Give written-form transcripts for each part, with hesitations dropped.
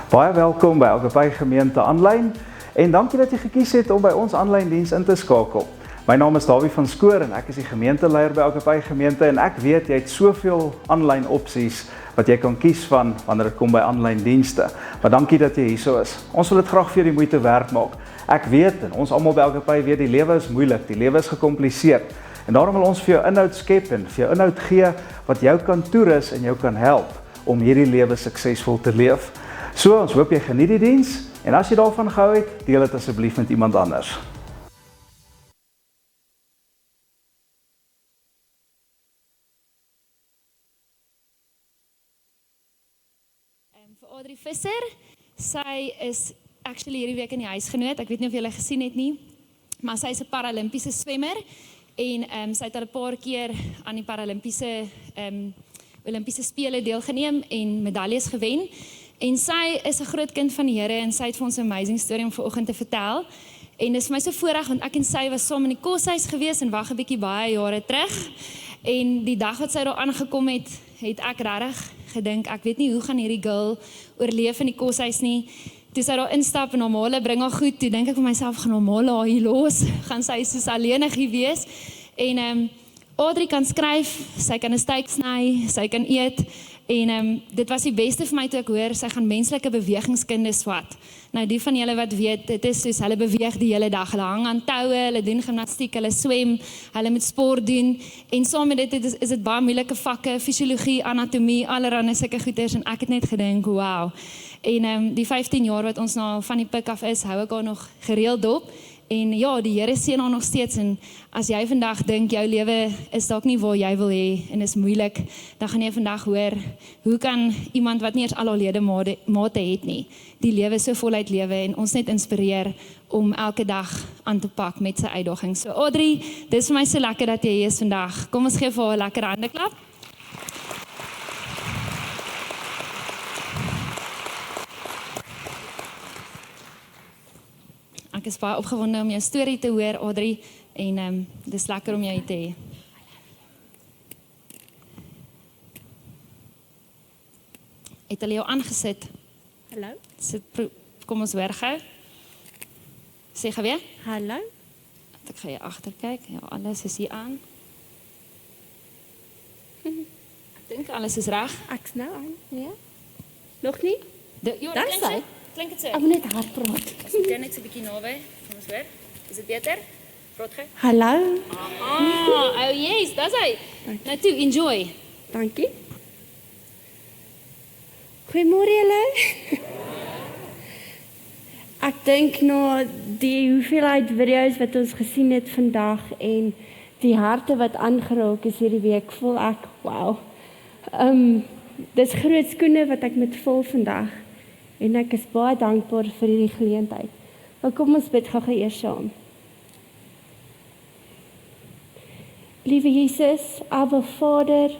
Baie welkom by Agape Gemeente aanlyn en dankie dat jy gekies het om by ons aanlyn diens in te skakel. My naam is Dawie van Skoor en ek is die gemeenteleier by Agape Gemeente en ek weet jy het soveel aanlyn opsies wat jy kan kies van wanneer dit kom by aanlyn dienste. Maar dankie dat jy hierso is. Ons wil dit graag vir jou die moeite werd maak. Ek weet en ons almal by Agape weet die lewe is moeilik, die lewe is gekompliseer. En daarom wil ons vir jou inhoud skep en vir jou inhoud gee wat jou kan toerus en jou kan help om hierdie lewe suksesvol te leef. So, ons hoop jy geniet die diens en as jy daarvan gehou het, deel dit asseblief met iemand anders. Vir Audrey Visser, sy is actually hierdie week in die huisgenoot, ek weet nie of julle gesien het nie, maar sy is 'n Paralimpiese swemmer en sy het al 'n paar keer aan die Paralimpiese Olimpiese spele deelgeneem en medaljes gewen. En sy is 'n groot kind van die Here en sy het vir ons 'n amazing storie om vanoggend te vertel. En dis vir my so voorreg want ek en sy was saam in die koshuis gewees en wag 'n bietjie baie jare terug. En die dag wat sy daar aangekom het, het ek regtig gedink, ek weet nie hoe gaan hierdie girl oorleef in die koshuis nie. Toe sy daar instap en haar maale bring haar goed, toe dink ek vir myself, gaan haar maale haar hier los, gaan sy soos alleenig hier wees. En Audrey kan skryf, sy kan 'n steak sny, sy kan eet. En dit was die beste vir my toe ek hoor, sy gaan menslike bewegingskunde swat. Nou die van julle wat weet, dit is soos hulle beweeg die hele dag, hulle hang aan toue, hulle doen gimnastiek, hulle swem, hulle moet sport doen, en saam met dit is dit baie moeilike vakke, fisiologie, anatomie, allerhande sulke goeders, en ek het net gedink, wow. En die 15 jaar wat ons nou van die pik af is, hou ek haar nog gereeld op, en ja, die Here seën haar nog steeds, en as jy vandag dink, jou lewe is dalk nie waar jy wil hê, en is moeilik, dan gaan jy vandag hoor, hoe kan iemand wat nie eers al haar ledemate het nie, die lewe so voluit lewe, en ons net inspireer, om elke dag aan te pak met sy uitdagings. So Audrey, dit is vir my so lekker dat jy hier is vandag, kom ons gee vir haar 'n lekker handeklap. Ek is baie opgewonde om jou storie te hoor, Audrey, en dis lekker om jou hier te hê. Het hulle jou aangesit? Hallo? Kom ons hoor gou. Sê gou weer. Hallo? Ek gaan hier agter kyk. Ja, alles is hier aan. Ek dink alles is reg. Ek's nou aan, ja? Nog nie? Ja, Daar klink sy. so. Klink dit so? Ek moet net hard praat. As ek net so 'n bietjie naby. Kom ons hoor. Is dit beter? Praat gou. Hallo? Oh yes, dis hy. Nou toe, enjoy. Dankie. Goeiemôre julle. Ek dink na die hoeveelheid video's wat ons gesien het vandag en die harte wat aangeraak is hierdie week, voel ek, wow. Dis groot skoene wat ek moet vul vandag. En ek is baie dankbaar vir hierdie geleentheid. Maar kom ons bid gou eers saam. Liewe Jesus, Abba Vader,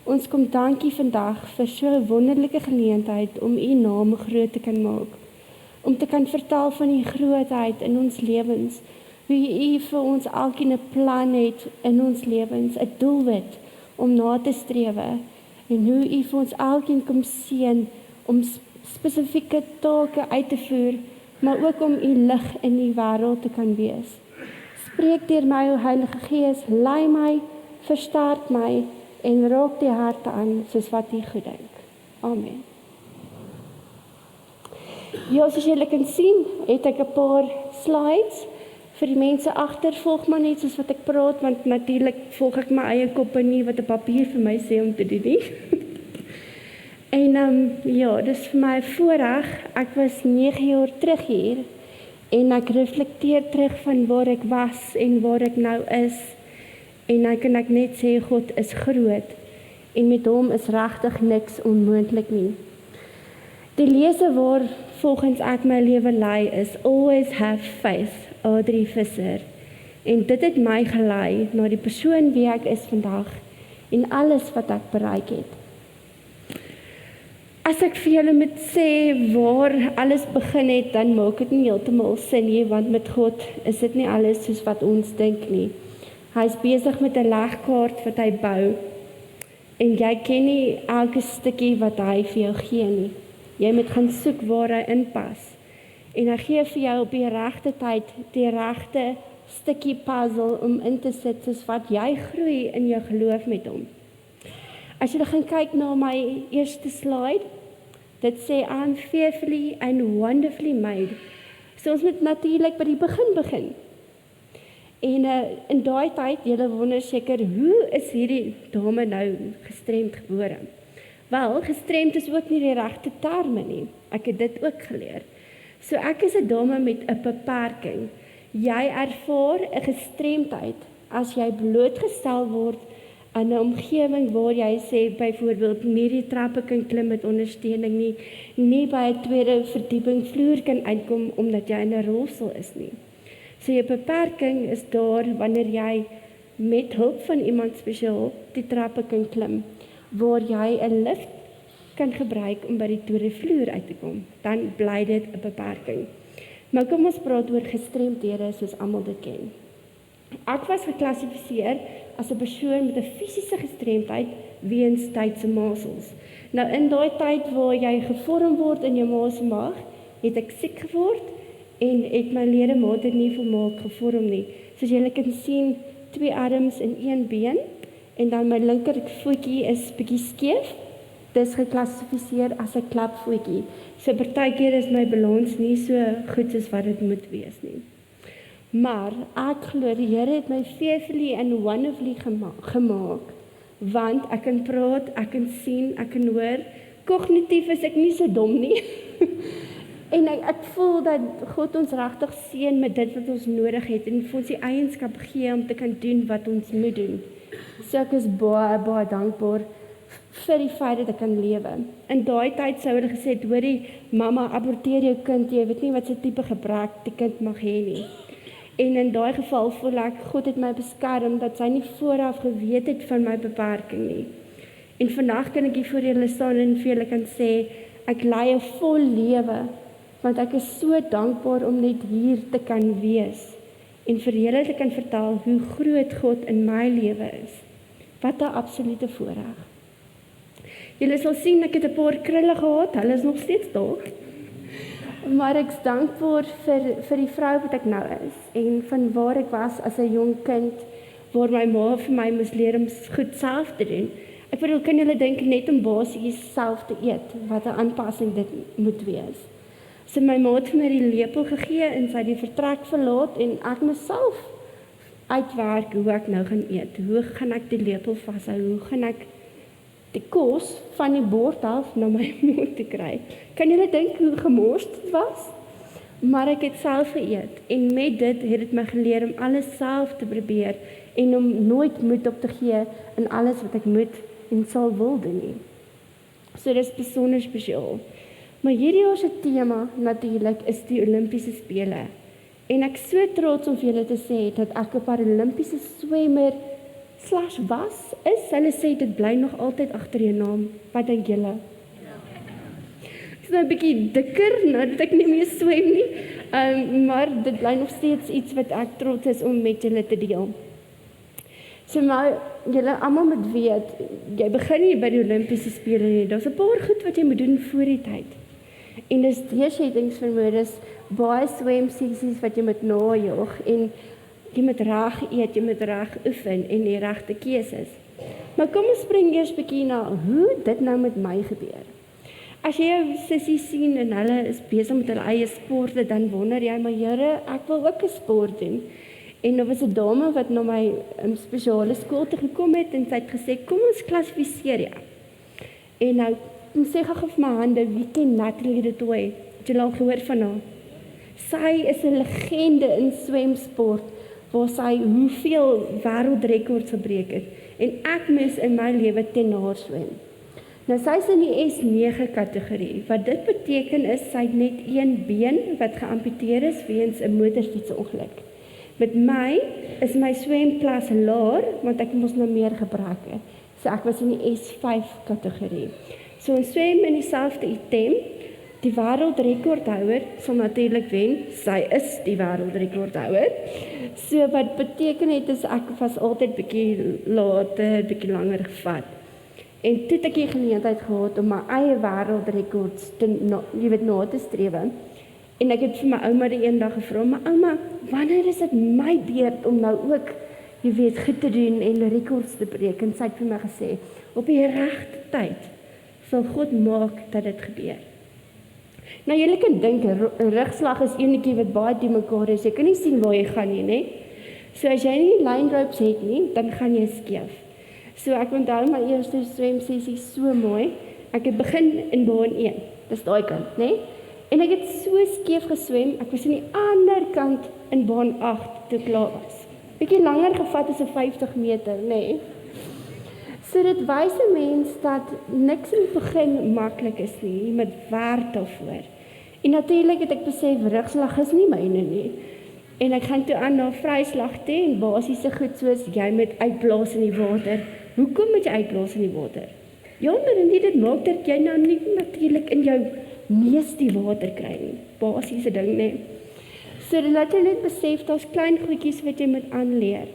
ons kom dankie vandag vir so 'n wonderlike geleentheid om U naam groot te kan maak. Om te kan vertel van die grootheid in ons lewens, hoe U vir ons elkeen 'n plan het in ons lewens, 'n doelwit om na te strewe, en hoe U vir ons elkeen kom seën om spesifieke take uit te voer, maar ook om U lig in die wêreld te kan wees. Spreek deur my, o Heilige Gees, lei my, versterk my en raak die harte aan soos wat U goed dink. Amen. Ja, soos julle kan sien, het ek 'n paar slides vir die mense agter. Volg maar net soos wat ek praat, want natuurlik volg ek my eie kop en nie wat 'n papier vir my sê om te doen nie. En ja, dis vir my 'n voorreg. Ek was 9 jaar terug hier en ek reflekteer terug van waar ek was en waar ek nou is. En nou kan ek net sê God is groot en met hom is regtig niks onmoontlik nie. Die lese waar volgens ek my lewe lei is Always Have Faith, Audrey Visser. En dit het my gelei na die persoon wie ek is vandag en alles wat ek bereik het. As ek vir julle moet sê waar alles begin het, dan maak dit nie heeltemal sin nie, want met God is dit nie alles soos wat ons dink nie. Hy is besig met 'n legkaart wat hy bou, en jy ken nie elke stukkie wat hy vir jou gee nie. Jy moet gaan soek waar hy inpas. En hy gee vir jou op die regte tyd, die regte stukkie puzzle om in te sit, soos wat jy groei in jou geloof met hom. As jy gaan kyk na my eerste slide, dit sê, I'm fearfully and wonderfully made. So ons moet natuurlik by die begin begin. En in daai tyd, julle wonder seker, hoe is hierdie dame nou gestremd gebore? Wel, gestremd is ook nie die regte terme nie. Ek het dit ook geleer. So ek is 'n dame met 'n beperking. Jy ervaar 'n gestremdheid as jy blootgestel word aan 'n omgewing waar jy sê byvoorbeeld nie die trappe kan klim met ondersteuning nie by 'n tweede verdieping vloer kan uitkom omdat jy in 'n rolstoel is nie. So jou beperking is daar wanneer jy met hulp van iemand spesiaal die trappe kan klim, waar jy 'n lift kan gebruik om by die tweede vloer uit te kom, dan bly dit 'n beperking. Maar kom ons praat oor gestremdhede soos almal dit ken. Ek was geklassifiseer as 'n persoon met 'n fisiese gestremdheid weens tydse masels. Nou in daai tyd waar jy gevorm word in jou ma se maag, het ek siek geword en het my ledemate nie volmaak gevorm nie. Soos julle kan sien, 2 arms en 1 been en dan my linker voetjie is bietjie skeef. Dis geklassifiseer as 'n klapvoetjie. So partykeer is my balans nie so goed soos wat dit moet wees nie. Maar ek glo die Here het my fearfully and wonderfully gemaak, want ek kan praat, ek kan sien, ek kan hoor. Kognitief is ek nie so dom nie. En ek voel dat God ons regtig seën met dit wat ons nodig het en vir ons die eienskap gee om te kan doen wat ons moet doen. So ek is baie dankbaar vir die feit dat ek kan lewe. In daai tyd sou hulle gesê, hoorie, mamma, aborteer jou kind, jy weet nie wat se tipe gebrek die kind mag hê nie. En in daai geval voel ek, God het my beskerm, dat sy nie vooraf geweet het van my beperking nie. En vandag kan ek hier voor julle staan en vir julle kan sê, ek lei 'n vol lewe, want ek is so dankbaar om net hier te kan wees, en vir julle te kan vertel hoe groot God in my lewe is. Wat 'n absolute voorreg. Julle sal sien, ek het 'n paar krulle gehad, hulle is nog steeds daar. Maar ek is dankbaar vir die vrou wat ek nou is, en van waar ek was as 'n jong kind, waar my ma vir my moes leer om goed self te doen. Ek bedoel, kan julle dink net om basies self te eet, wat 'n aanpassing dit moet wees. So my ma het vir my die lepel gegee, en sy het die vertrek verlaat, en ek myself uitwerk hoe ek nou gaan eet. Hoe gaan ek die lepel vashou, hoe gaan ek die kos van die bord af na my mond te kry. Kan julle dink hoe gemors dit was? Maar ek het self geëet, en met dit het dit my geleer om alles self te probeer, en om nooit moed op te gee in alles wat ek moet en sal wil doen nie. So dis besonder spesiaal. Maar hierdie jaar se tema natuurlik is die Olimpiese spele. En ek so trots om vir julle te sê dat ek 'n Paralimpiese swemmer /was is. Hulle sê dit bly nog altyd agter jou naam. Wat dink julle? Ek is nou 'n bietjie dikker nou dat ek nie meer swem nie. Maar dit bly nog steeds iets wat ek trots is om met julle te deel. So maar julle almal moet weet, jy begin nie by die Olimpiese spele nie. Daar's 'n paar goed wat jy moet doen voor die tyd. En dis deursettingsvermoë, dis baie swemsessies wat jy moet najaag, en jy moet reg eet, jy moet reg oefen en die regte keuses. Maar kom ons spring eers bietjie na hoe dit nou met my gebeur. As jy jou sussie sien en hulle is besig met hulle eie sporte, dan wonder jy, maar Here, ek wil ook 'n sport doen. En daar was 'n dame wat na my spesiale skool toe gekom het, en sy het gesê, kom ons klassifiseer jou. En nou, kom sê gou vir my hande, wie ken Natalie du Toit? Het julle al gehoor van haar? Sy is 'n legende in swemsport, waar sy hoeveel wêreldrekords gebreek het. En ek moes in my lewe teen haar swem. Nou sy is in die S9 kategorie. Wat dit beteken is, sy het net een been wat geamputeer is weens 'n motorfietsongeluk. Met my is my swemklas laer, want ek moes nou meer gebreke. So ek was in die S5 kategorie. So ons swem in dieselfde item. Die wêreldrekordhouer sal natuurlik wen. Sy is die wêreldrekordhouer. So wat beteken het is ek was altyd bietjie later, bietjie langer gevat. En toe het ek die geleentheid gehad om my eie wêreldrekords na te strewe. En ek het vir my ouma die eendag gevra, maar ouma, wanneer is dit my beurt om nou ook, jy weet, goed te doen en rekords te breek? En sy het vir my gesê, op die regte tyd sal God maak dat dit gebeur. Nou julle kan dink, 'n rugslag is enetjie wat baie te mekaar is. Jy kan nie sien waar jy gaan nie, né? So as jy nie line ropes het nie, dan gaan jy skeef. So ek onthou my eerste swemsessie so mooi. Ek het begin in baan 1. Dis daai kant, né? En ek het so skeef geswem. Ek was aan die ander kant in baan 8 toe klaar was. Bietjie langer gevat as 'n 50 meter, né? So dit wys 'n mens dat niks in die begin maklik is nie. Jy moet werk daarvoor. En natuurlik het ek besef rugslag is nie myne nie. En ek gaan toe aan na vryslag toe en basiese goed soos jy moet uitblaas in die water. Hoekom moet jy uitblaas in die water? Ja, maar nie dit maak dat jy nou nie natuurlik in jou neus die water kry nie. Basiese ding, né? So laat jy net besef daar's klein goedjies wat jy moet aanleer.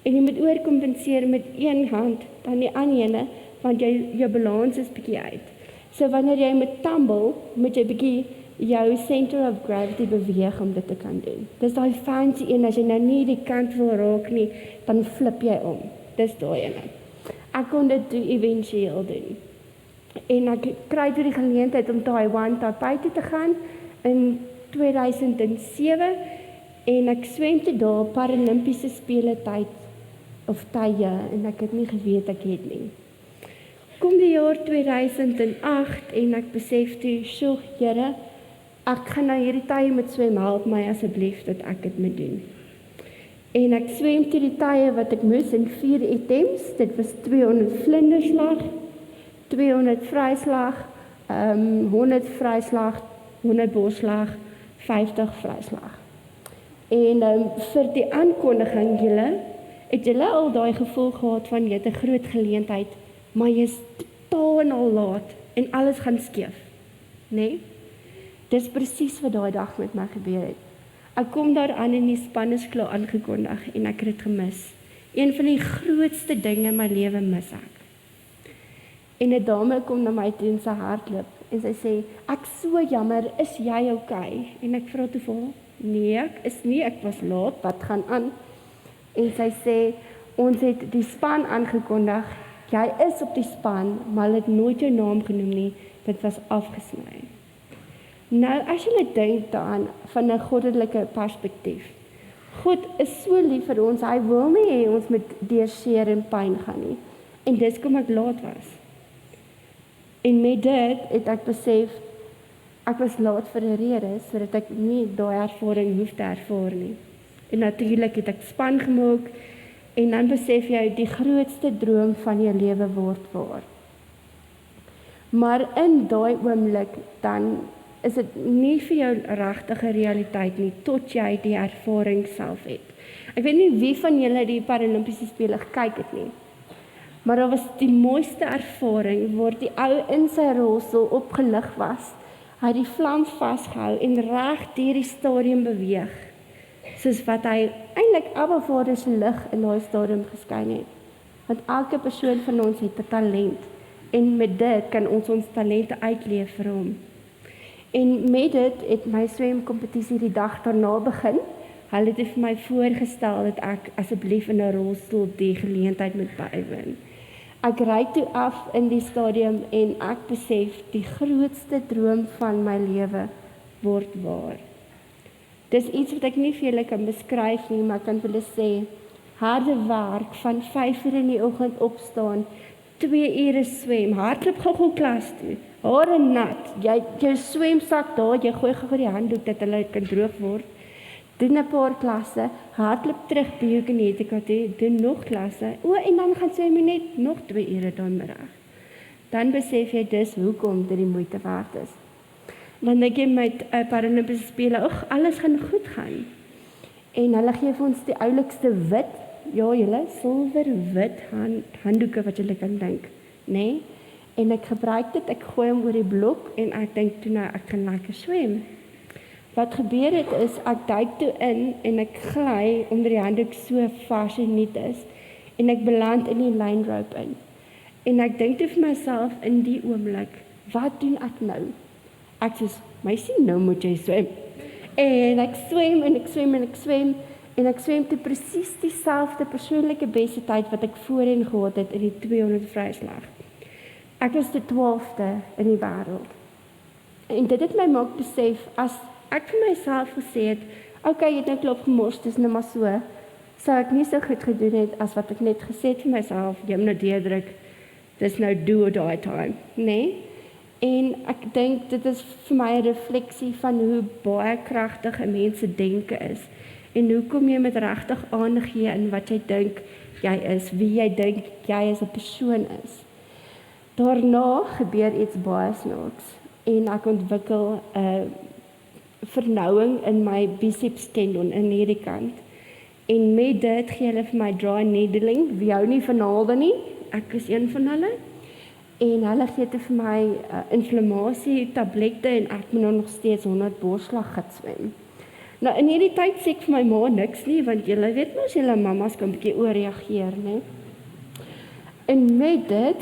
En jy moet oorkompenseer met een hand dan die ander ene, want jou balans is bietjie uit. So wanneer jy moet tumble, moet jy bietjie jou center of gravity beweeg om dit te kan doen. Dis daai fancy een, as jy nou nie die kant wil raak nie, dan flip jy om. Dis daai ene. Ek kon dit toe eventueel doen. En ek kry toe die geleentheid om Taiwan Taipei toe te gaan in 2007 en ek swem toe daar Paralimpiese spele tyd of tye en ek het nie geweet ek het nie. Kom die jaar 2008 en ek besef toe, "Sjoe, Here, ek gaan nou hierdie tye moet swem, help my asseblief dat ek dit moet doen." En ek swem toe die tye wat ek moes in 4 attempts. Dit was 200 vlinderslag, 200 vryslag, 100 vryslag, 100 borslag, 50 vryslag. En vir die aankondiging julle, het julle al daai gevoel gehad van jy het 'n groot geleentheid, maar jy is totaal en al laat en alles gaan skeef, né? Dis presies wat daai dag met my gebeur het. Ek kom daar aan en die span is klaar aangekondig en ek het dit gemis. Een van die grootste dinge in my lewe mis ek. En 'n dame kom na my toe en sy hardloop en sy sê, "Ek so jammer, is jy okay?" En ek vra toe vir haar, "Nee, ek is nie, ek was laat, wat gaan aan?" En sy sê, "Ons het die span aangekondig, jy is op die span, maar hulle het nooit jou naam genoem nie, dit was afgesny." Nou, as jy dink daaraan van 'n goddelike perspektief, God is so lief vir ons, hy wil nie hê ons moet deur seer en pyn gaan nie. En dis kom ek laat was. En met dit het ek besef, ek was laat vir 'n rede, sodat ek nie daai ervaring hoef te ervaar nie. En natuurlik het ek span gemaak, en dan besef jy, die grootste droom van jou lewe word waar. Maar in daai oomblik, dan is dit nie vir jou regtige realiteit nie, tot jy die ervaring self het. Ek weet nie wie van julle die Paralimpiese spele gekyk het nie, maar daar was die mooiste ervaring, waar die ou in sy rolstoel opgelig was, hy het die vlam vasgehou en reg deur die stadion beweeg, soos wat hy eintlik Abba Vader se lig in daai stadion geskyn het. Want elke persoon van ons het 'n talent, en met dit kan ons talente uitleef vir hom. En met dit het my swemkompetisie die dag daarna begin. Hulle het vir my voorgestel dat ek asseblief in 'n rolstoel die geleentheid moet bywoon. Ek ry toe af in die stadium en ek besef die grootste droom van my lewe word waar. Dis iets wat ek nie vir julle kan beskryf nie, maar ek kan vir julle sê, harde werk van 5 uur in die oggend opstaan, 2 ure swem, hardloop gou klas toe, hare nat, jy jou swemsak daar, jy gooi gou die handdoek dat hulle kan droog word, doen 'n paar klasse, hardloop terug biokinetika toe, doen nog klasse, en dan gaan swem jy net nog 2 ure dan middag. Dan besef jy dis hoekom dit die moeite werd is. Dan dink jy met Paralimpiese spele, alles gaan goed gaan. En hulle gee vir ons die oulikste wit, ja julle, silwer wit handdoeke wat julle kan dink, né? En ek gebruik dit, ek gooi hom oor die blok en ek dink toe nou ek kan lekker swem. Wat gebeur het is, ek duik toe in en ek gly onder die handdoek so vas en niet is en ek beland in die line rope in. En ek dink toe vir myself in die oomblik, wat doen ek nou? Ek sê, meisie, nou moet jy swem. En ek swem en ek swem en ek swem en ek swem toe presies dieselfde persoonlike beste tyd wat ek voorheen gehad het in die 200 vryslag. Ek was die 12de in die wêreld. En dit het my maak besef, as ek vir myself gesê het, okay, jy het nou klop gemors, dis nou maar so, sou ek nie so goed gedoen het as wat ek net gesê het vir myself, jy moet nou deurdruk, dis nou do or die time, nee? En ek dink dit is vir my 'n refleksie van hoe baie kragtig 'n mens se denke is. En hoe kom jy met regtig aandag gee in wat jy dink jy is, wie jy dink jy as 'n persoon is. Daarna gebeur iets baie snaaks en ek ontwikkel 'n vernouing in my biceps tendon in hierdie kant. En met dit gee hulle vir my dry needling, wie hou nie van naalde nie, ek is een van hulle. En hulle gee te vir my inflammasie tablette en ek moet nou nog steeds 100 borsslag gaan swem. Nou in hierdie tyd sê ek vir my ma niks nie, want julle weet mos julle mammas kan 'n bietjie ooreageer, né? En met dit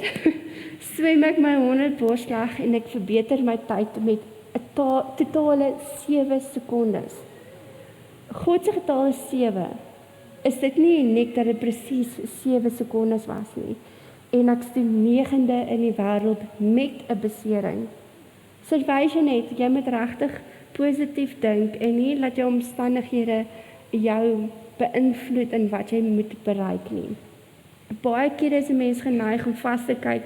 swem ek my 100 borsslag en ek verbeter my tyd met 'n totale 7 sekondes. God se getal is 7. Is dit nie uniek dat dit presies 7 sekondes was nie? En ek is die 9de in die wêreld met 'n besering. So wys jy net, jy moet regtig positief dink en nie laat jou omstandighede jou beïnvloed in wat jy moet bereik nie. Baie keer is 'n mens geneig om vas te kyk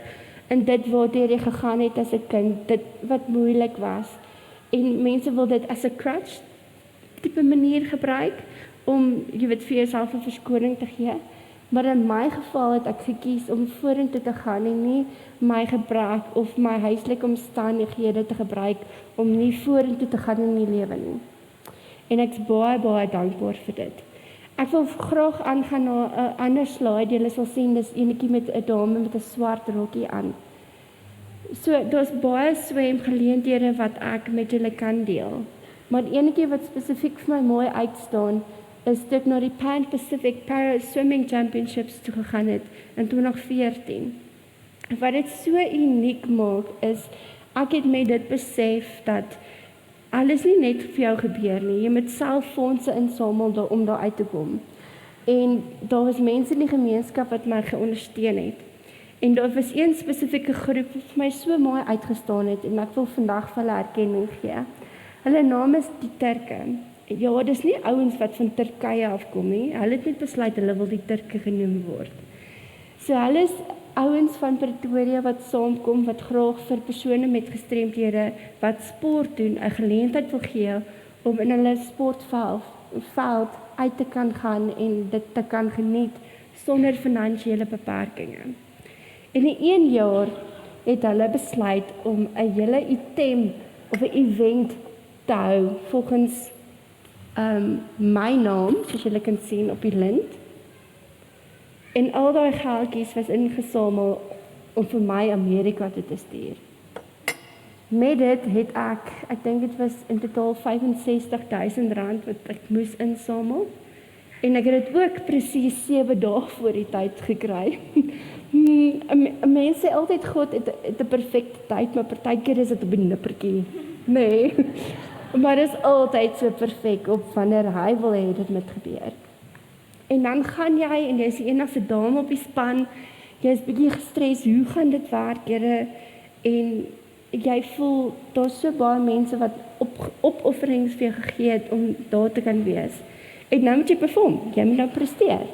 in dit waartoe jy gegaan het as 'n kind, dit wat moeilik was. En mense wil dit as 'n crutch tipe manier gebruik om jy weet vir jouself 'n verskoning te gee. Maar in my geval het ek gekies om vorentoe te gaan en nie my gebrek of my huislike omstandighede te gebruik om nie vorentoe te gaan in die lewe nie. En ek is baie dankbaar vir dit. Ek wil graag aangaan na 'n ander slide. Julle sal sien dis enetjie met 'n dame met 'n swart rokkie aan. So daar's baie swemgeleenthede wat ek met julle kan deel. Maar enetjie wat spesifiek vir my mooi uitstaan is toe ek na die Pan Pacific Para Swimming Championships toe gegaan het in 2014. Wat dit so uniek maak is, ek het met dit besef dat alles nie net vir jou gebeur nie. Jy moet self fondse insamel om daar uit te kom. En daar was mense in die gemeenskap wat my geondersteun het. En daar was een spesifieke groep wat vir my so mooi uitgestaan het en ek wil vandag vir hulle erkenning gee. Hulle naam is die Turke. Ja, dis nie ouens wat van Turkye afkom nie. Hulle het net besluit hulle wil die Turke genoem word. So hulle is ouens van Pretoria wat saamkom wat graag vir persone met gestremdhede wat sport doen 'n geleentheid wil gee om in hulle sportveld uit te kan gaan en dit te kan geniet sonder finansiële beperkings. En in 1 jaar het hulle besluit om 'n hele item of 'n event te hou volgens my naam, soos julle kan sien op die lint. En al daai geldjies was ingesamel om vir my Amerika toe te stuur. Met dit het ek dink dit was in totaal R65,000 wat ek moes insamel. En ek het dit ook presies 7 dae voor die tyd gekry. Mense sê altyd God het 'n perfekte tyd, maar partykeer is dit op 'n nippertjie. Nee. Maar dit is altyd so perfek op wanneer hy wil hê dit moet gebeur. En dan gaan jy en jy is die enigste dame op die span, jy is bietjie gestres, hoe gaan dit werk, Here? En jy voel, daar's so baie mense wat opofferings vir jou gegee het om daar te kan wees. En nou moet jy perform, jy moet nou presteer.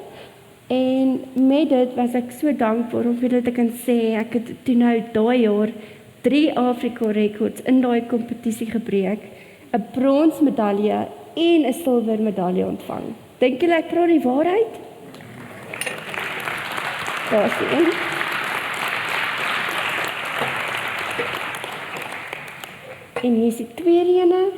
En met dit was ek so dankbaar om vir dit te kan sê, ek het toe nou daai jaar 3 Afrika rekords in daai kompetisie gebreek, 'n brons medalje en 'n silwer medalje ontvang. Dink julle ek praat die waarheid? Daar is die een. En hier is die tweede ene.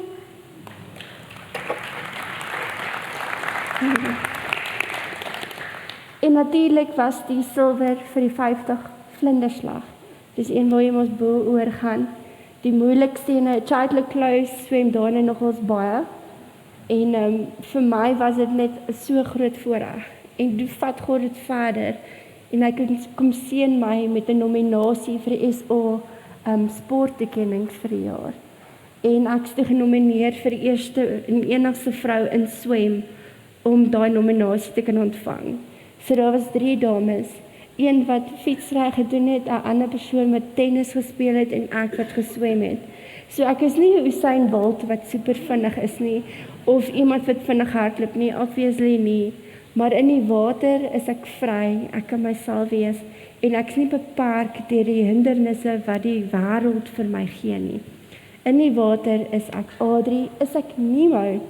En natuurlik was die silwer vir die 50 vlinderslag. Dis een waar jy mos bo oor gaan. Die moeilikste ene, Chadle Close swem daarin nogals baie. En vir my was dit net so groot voorreg. En toe vat God dit verder. en hy kom seën my met 'n nominasie vir die SA sporttoekennings vir die jaar. En ek is genomineer vir die eerste en enigste vrou in swem om daai nominasie te kan ontvang. So daar was 3 dames, een wat fietsry gedoen het, 'n ander persoon wat tennis gespeel het en ek wat geswem het. So ek is nie Usain Bolt wat super vinnig is nie, of iemand wat vinnig hardloop nie, obviously nie. Maar in die water is ek vry, ek kan myself wees, en ek is nie beperk deur die hindernisse wat die wêreld vir my gee nie. In die water is ek Adri, is ek Nemo.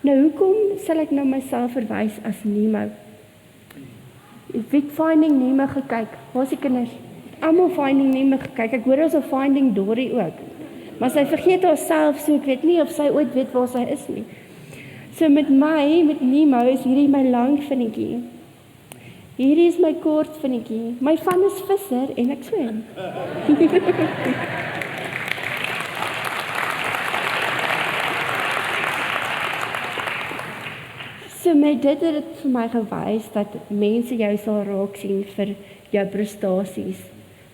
Nou hoekom sal ek nou myself verwys as Nemo? Wie het Finding Nemo gekyk? Waar is die kinders? Almal Finding Nemo gekyk. Ek hoor ons op Finding Dory ook. Maar sy vergeet haarself, so ek weet nie of sy ooit weet waar sy is nie. So met Nemo is hierdie my lang vinnetjie. Hierdie is my kort vinnetjie. My van is visser en ek swem. So met dit het dit vir my gewys dat mense jou sal raak sien vir jou prestasies.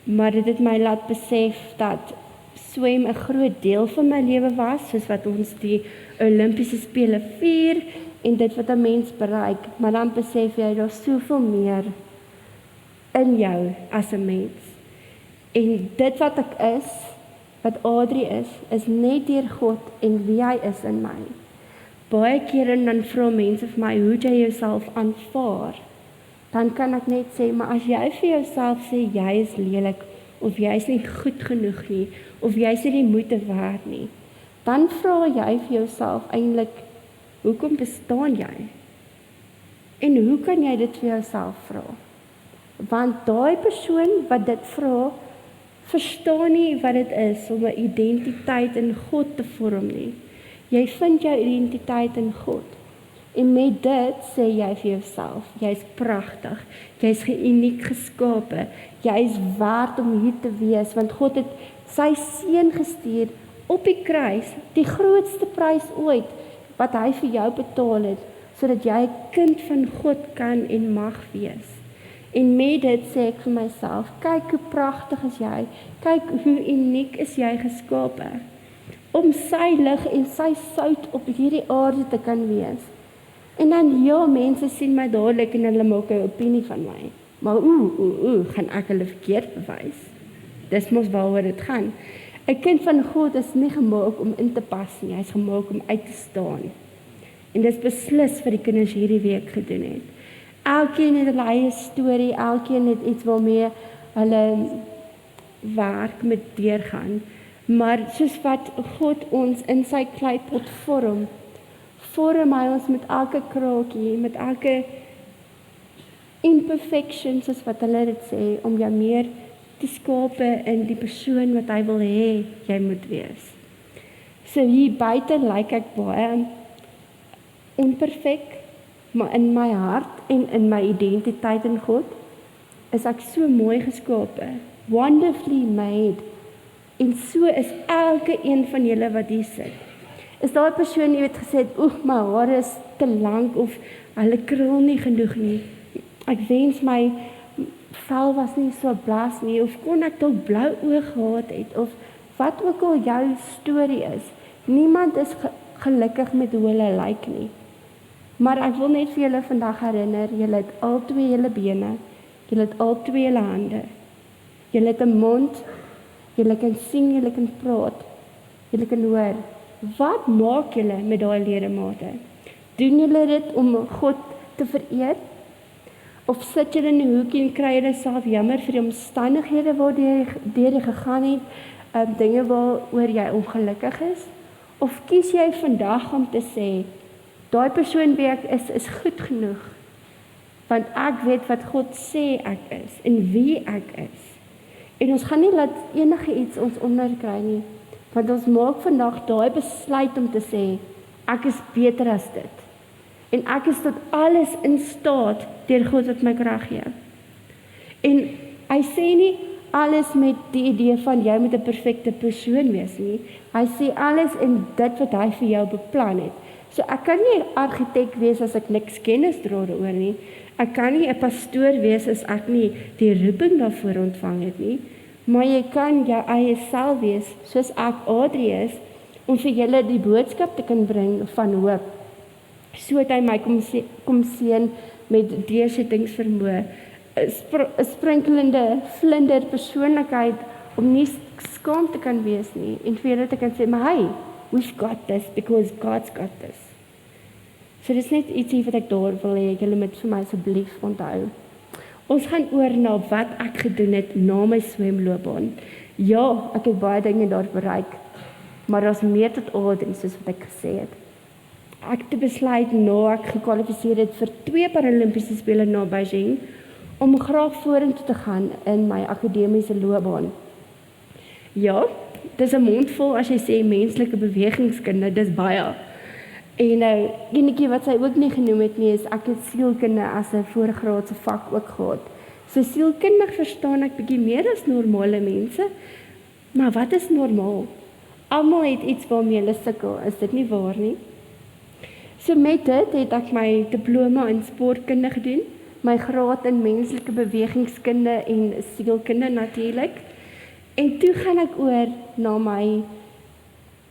Maar dit het my laat besef dat swem 'n groot deel van my lewe was, soos wat ons die Olimpiese spele vier en dit wat 'n mens bereik, maar dan besef jy daar's soveel meer in jou as 'n mens. En dit wat ek is, wat Adri is net deur God en wie hy is in my. Baie kere dan vra mense vir my, hoe jy jouself aanvaar? Dan kan ek net sê, maar as jy vir jouself sê, jy is lelik, of jy is nie goed genoeg nie, of jy is nie die moeite werd nie, dan vra jy vir jouself eintlik, hoekom bestaan jy? En hoe kan jy dit vir jouself vra? Want daai persoon wat dit vra, verstaan nie wat dit is om 'n identiteit in God te vorm nie. Jy vind jou identiteit in God. En met dit sê jy vir jouself, jy's pragtig, jy's uniek geskape, jy's werd om hier te wees, want God het sy seun gestuur op die kruis, die grootste prys ooit, wat hy vir jou betaal het, sodat jy 'n kind van God kan en mag wees. En met dit sê ek vir myself, kyk hoe pragtig is jy, kyk hoe uniek is jy geskape, om sy lig en sy sout op hierdie aarde te kan wees. En dan ja, mense sien my dadelik en hulle maak 'n opinie van my. Maar gaan ek hulle verkeerd bewys? Dis mos waaroor dit gaan. 'n Kind van God is nie gemaak om in te pas nie, hy's gemaak om uit te staan. En dis beslis wat die kinders hierdie week gedoen het. Elkeen het hulle eie storie, elkeen het iets waarmee hulle werk met deurgaan. Maar soos wat God ons in sy kleipot vorm hy ons met elke kraakie, met elke imperfection, soos wat hulle dit sê, om jou meer te skape in die persoon wat hy wil hê jy moet wees. So hier buite lyk ek baie onperfek, maar in my hart en in my identiteit in God is ek so mooi geskape, wonderfully made. En so is elke een van julle wat hier sit. Is daai persoon jy het gesê, my hare is te lank of hulle krul nie genoeg nie. Ek wens my vel was nie so blas nie, of kon ek dalk blou oë gehad het, of wat ook al jou storie is. Niemand is gelukkig met hoe hulle lyk nie. Maar ek wil net vir julle vandag herinner, julle het al twee julle bene, julle het al twee julle hande, julle het 'n mond, julle kan sien, julle kan praat, julle kan hoor. Wat maak julle met daai ledemate? Doen julle dit om God te vereer? Of sit julle in 'n hoekie en kry julle self jammer vir die omstandighede waardeur jy gegaan het, dinge waaroor jy ongelukkig is? Of kies jy vandag om te sê, daai persoon wie ek is goed genoeg, want ek weet wat God sê ek is en wie ek is. En ons gaan nie laat enige iets ons onderkry nie, want ons maak vandag daai besluit om te sê, ek is beter as dit. En ek is tot alles in staat deur God wat my krag gee. En hy sê nie alles met die idee van jy moet 'n perfekte persoon wees nie. Hy sê alles in dit wat hy vir jou beplan het. So ek kan nie 'n argitek wees as ek niks kennis daaroor nie. Ek kan nie 'n pastoor wees as ek nie die roeping daarvoor ontvang het nie. Maar jy kan jou eie self wees, soos ek Adrie is, om vir julle die boodskap te kan bring van hoop. So het hy my kom seën met deursettingsvermoë, 'n sprinkelende vlinder persoonlikheid om nie skaam te kan wees nie en vir julle te kan sê, maar hey, we've got this because God's got this. So dis net ietsie wat ek daar wil hê, julle moet vir my asseblief onthou. Ons gaan oor na wat ek gedoen het na my swemloopbaan. Ja, ek het baie dinge daar bereik, maar daar's meer tot Adrie, soos wat ek gesê het. Ek het besluit na ek gekwalifiseer het vir 2 Paralimpiese spele na Beijing, om graag vorentoe te gaan in my akademiese loopbaan. Ja, dis 'n mondvol as jy sê menslike bewegingskunde, dis baie. En enetjie wat sy ook nie genoem het nie, is ek het sielkunde as 'n voorgraadse vak ook gehad. So sielkundig verstaan ek bietjie meer as normale mense, maar wat is normaal? Almal het iets waarmee hulle sukkel, is dit nie waar nie? So met dit het ek my diploma in sportkunde gedoen, my graad in menslike bewegingskunde en sielkunde natuurlik. En toe gaan ek oor na my,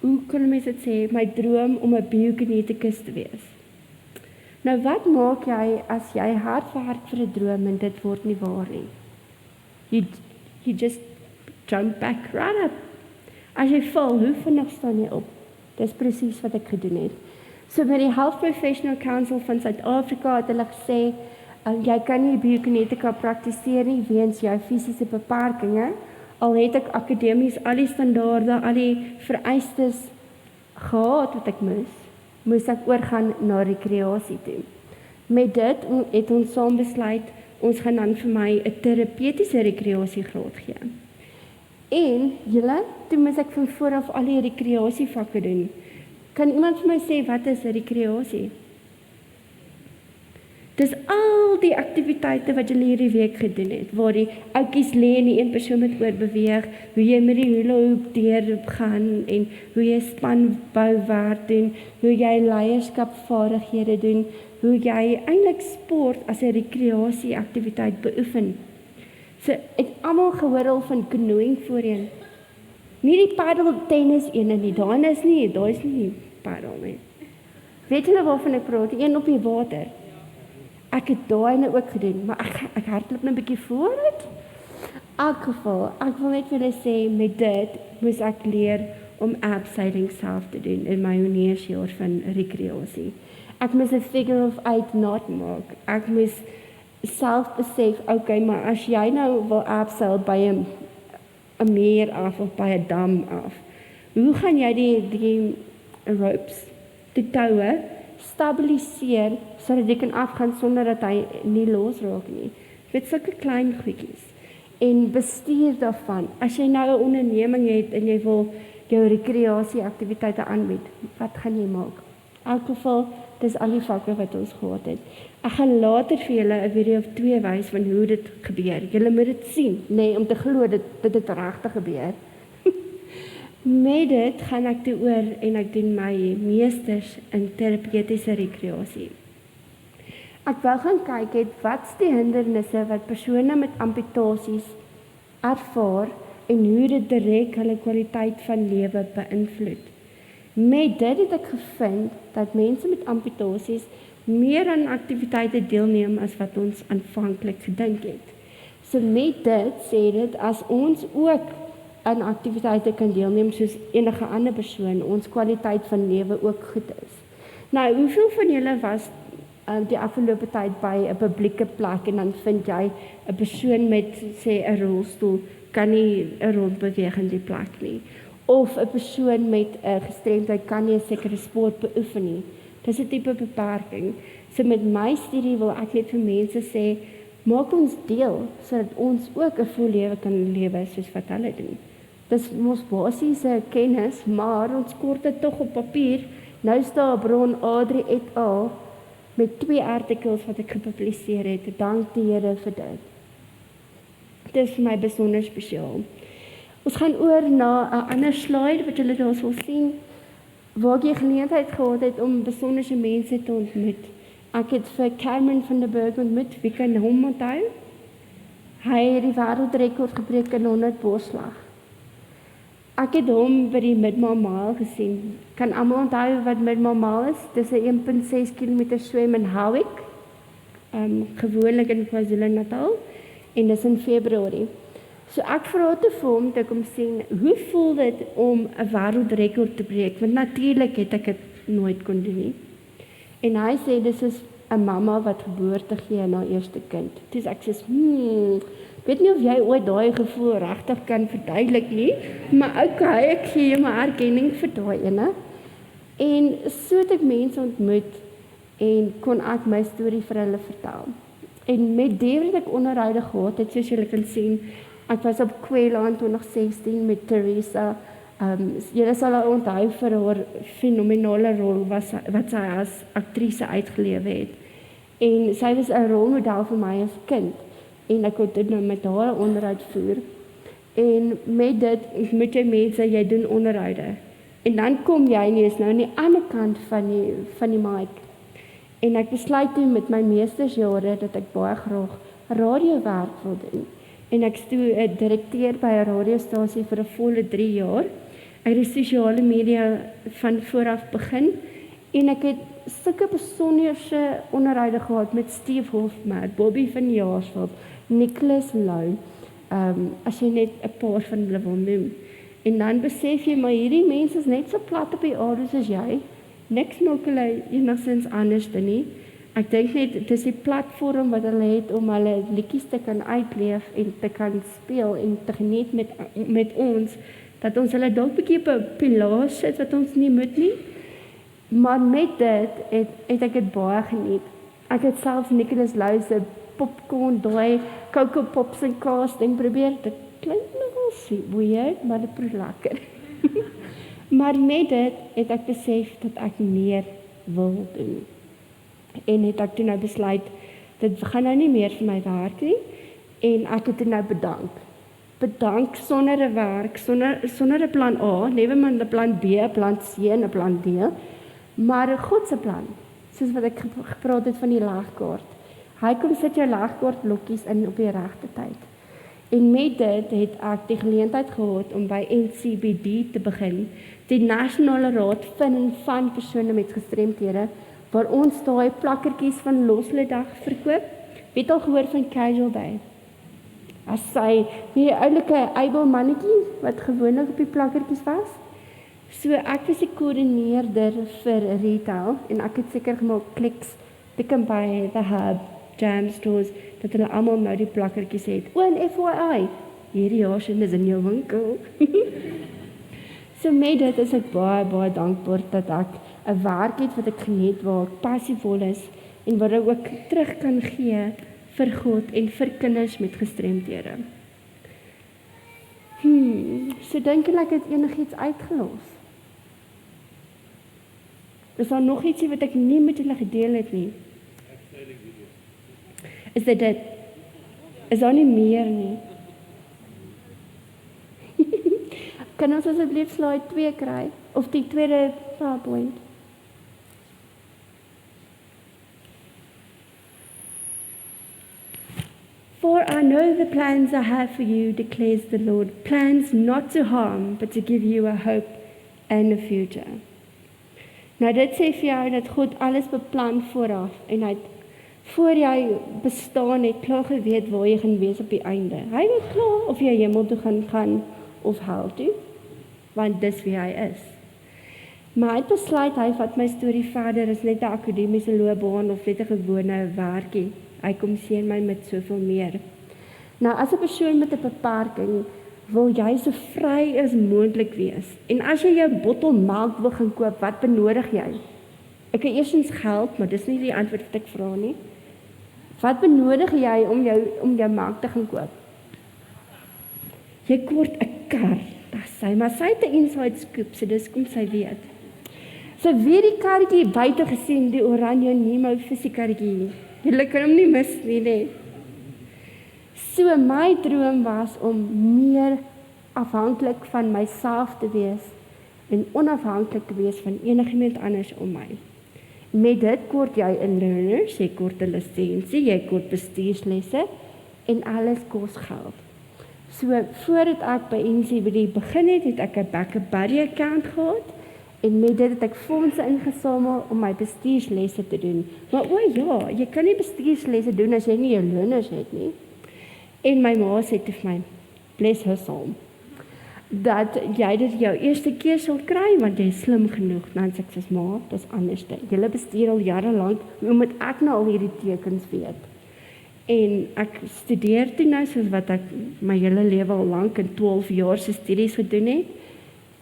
hoe kan mens dit sê, my droom om 'n biokineticus te wees. Nou wat maak jy as jy hard werk vir 'n droom en dit word nie waar nie? You just jump back right up. As jy val, hoe vinnig staan jy op? Dis presies wat ek gedoen het. So met die Health Professional Council van Suid-Afrika het hulle gesê, jy kan nie biokinetika praktiseer nie weens jou fisiese beperkings. Al het ek akademies al die standaarde, al die vereistes gehad wat ek moes ek oorgaan na rekreasie toe. Met dit het ons saam besluit, ons gaan dan vir my 'n terapeutiese rekreasiegraad gee. En julle, toe moes ek van vooraf al die rekreasievakke doen. Kan iemand vir my sê wat is rekreasie? Dis al die aktiwiteite wat julle hierdie week gedoen het, waar die ouetjies lê en die een persoon moet oorbeweeg, hoe jy met die hula hoop deurgaan en hoe jy spanbouwerk doen, hoe jy leierskapvaardighede doen, hoe jy eintlik sport as 'n rekreasieaktiwiteit beoefen. So ek almal gehoor al van canoeing voorheen. Nie die paddle tennis ene nie, daai is nie paddle nie. Weet julle waarvan ek praat? Die een op die water. Ek het daai ook gedoen, maar ek hardloop nou 'n bietjie vooruit. In elk geval, ek wil net vir julle sê, met dit moes ek leer om abseiling self te doen in my eerste jaar van rekreasie. Ek moes 'n figure of 8 knot maak. Ek moes self besef, okay, maar as jy nou wil abseil by 'n meer af of by 'n dam af, hoe gaan jy die ropes, die toue, stabiliseer, sodat jy kan afgaan sonder dat hy nie losraak nie. Dit is sulke klein goedjies. En bestuur daarvan. As jy nou 'n onderneming het en jy wil jou rekreasieaktiwiteite aanbied, wat gaan jy maak? In elk geval, dis al die vakke wat ons gehad het. Ek gaan later vir julle 'n video of 2 wys van hoe dit gebeur. Julle moet dit sien, nee, om te glo dat dit regtig gebeur. Met dit gaan ek toe oor en ek doen my meesters in terapeutiese rekreasie. Ek wou gaan kyk het wat's die hindernisse wat persone met amputasies ervaar en hoe dit direk hulle kwaliteit van lewe beïnvloed. Met dit het ek gevind dat mense met amputasies meer aan aktiwiteite deelneem as wat ons aanvanklik gedink het. So met dit sê dit as ons ook aan aktiwiteite kan deelneem soos enige ander persoon, ons kwaliteit van lewe ook goed is. Nou, hoeveel van julle was die afgelope tyd by 'n publieke plek en dan vind jy 'n persoon met sê 'n rolstoel kan nie rondbeweeg in die plek nie, of 'n persoon met 'n gestremdheid kan nie 'n sekere sport beoefen nie. Dis 'n tipe beperking. So met my studie wil ek net vir mense sê, maak ons deel sodat ons ook 'n vol lewe kan lewe soos wat hulle doen. Dis mos basiese kennis, maar ons kort dit tog op papier. Nou staan 'n bron Adrie et al met 2 artikels wat ek gepubliseer het. Dank die Here vir dit. Dit is vir my besonder spesiaal. Ons gaan oor na 'n ander slide wat julle daar sal sien. waar ek die geleentheid gehad het om besondere mense te ontmoet. Ek het vir Cameron van der Burg ontmoet, wie kan hom onthou? Hy het die wêreldrekord gebreek in 100 borsslag. Ek het hom by die Midmar Mile gesien. Kan almal onthou wat Midmar Mile is? Dis 'n 1.6 km swem in Howick, gewoonlik in KwaZulu-Natal, en dis in Februarie. So ek vra toe vir hom, toe ek hom sien, hoe voel dit om 'n wêreldrekord te breek? Want natuurlik het ek dit nooit kon doen nie. En hy sê, dis is 'n mamma wat geboorte gee aan haar eerste kind. Dis ek sê, ek weet nie of jy ooit daai gevoel regtig kan verduidelik nie, maar okay, ek gee jou my erkenning vir daai ene. En so het ek mense ontmoet, en kon ek my storie vir hulle vertel. En met David het ek onderhoude gehad, het soos julle kan sien, ek was op Kwela in 2016 met Teresa. Julle sal haar onthou vir haar fenomenale rol wat sy as aktrise uitgelewe het. En sy was 'n rolmodel vir my as kind. En ek kon dit nou met haar onderhoud voer. En met dit moet jy mense, jy doen onderhoude. En dan kom jy en jy is nou aan die ander kant van die mic. En ek besluit toe met my meestersjare dat ek baie graag radiowerk wil doen. En ek is toe 'n direkteur by 'n radiostasie vir 'n volle 3 jaar. Ek het die sosiale media van vooraf begin. En ek het sulke besonderse onderhoude gehad met Steve Hofmeyr, Bobby van Jaarsveld, Nicholas Lou, as jy net 'n paar van hulle wil noem. En dan besef jy, maar hierdie mense is net so plat op die aarde soos jy. Niks maak hulle enigstens anders dan nie. Ek dink net, dit is die platform wat hulle het om hulle liedjies te kan uitleef en te kan speel en te geniet met ons, dat ons hulle dalk bietjie op 'n pilaar sit wat ons nie moet nie. Maar met dit het ek dit baie geniet. Ek het selfs Nicholas Lou se popcorn, daai Coco Pops en kaas ding probeer. Dit klink nogal weird, maar dit proe lekker. Maar met dit het ek besef dat ek meer wil doen. En het ek toe nou besluit, dit gaan nou nie meer vir my werk nie. En ek het toe nou bedank. Bedank sonder 'n werk, sonder 'n plan A, never mind 'n plan B, 'n plan C en 'n plan D. Maar 'n God se plan, soos wat ek gepraat het van die legkaart. Hy kom sit jou legkaart blokkies in op die regte tyd. En met dit het ek die geleentheid gehad om by NCBD te begin, die Nasionale Raad van persone met gestremthede, waar ons daai plakkertjies van Losledag verkoop. Het al gehoor van Casual Day? As sy, die oulike able mannetjie, wat gewoonlik op die plakkertjies was. So ek was die koördineerder vir retail, en ek het seker gemaak kliks, Pick n Pay, The Hub, Jam Stores, dat hulle almal nou die plakkertjies het. O, en FYI, hierdie jaar sien is in jou winkel. So met dit is ek baie, baie dankbaar dat ek 'n werk het wat ek geniet, waar ek passievol is, en wat ek ook terug kan gee vir God en vir kinders met gestremthede. So dink julle ek het enigiets uitgelos? Is daar nog ietsie wat ek nie met julle gedeel het nie? Is dit? Is daar nie meer nie? Kan ons asseblief slide 2 kry? Of die tweede PowerPoint? For I know the plans I have for you, declares the Lord, plans not to harm, but to give you a hope and a future. Nou dit sê vir jou dat God alles beplan vooraf, en hy het voor jy bestaan het klaar geweet waar jy gaan wees op die einde. Hy weet klaar of jy hemel toe gaan of hel toe, want dis wie hy is. Maar hy het besluit, hy vat my storie verder, is net 'n akademiese loopbaan of net 'n gewone werkie. Hy kom sien my met soveel meer. Nou, as 'n persoon met 'n beperking, wil jy so vry as moontlik wees. En as jy jou bottel melk wil gaan koop, wat benodig jy? Ek het eerstens geld, maar dis nie die antwoord wat ek vra nie. Wat benodig jy om jou melk te gaan koop? Jy kort 'n kar, dis sy, maar sy het 'n inside scoop, so dis kom sy weet. So weer die karretjie buite gesien, die oranje Nemo visiekarretjie. Julle kan hom nie mis nie, nee. So my droom was om meer afhanklik van myself te wees en onafhanklik te wees van enigiemand anders om my. Met dit kort jy 'n learner, jy kort 'n lisensie, jy kort bestuurslesse en alles kos geld. So voordat ek by NCBD begin het, het ek 'n backup buddy account gehad en met dit het ek fondse ingesamel om my bestuurslesse te doen. Maar ja, jy kan nie bestuurslesse doen as jy nie jou learners het nie. En my ma sê vir my, bless her soul, dat jy dit jou eerste keer sal kry, want jy is slim genoeg. Dan sê ek vir ma, dis anders. Julle bestuur al jare lank, hoe moet ek nou al hierdie tekens weet? En ek studeer toe nou, soos wat ek my hele lewe al lank in 12 jaar se studies gedoen het.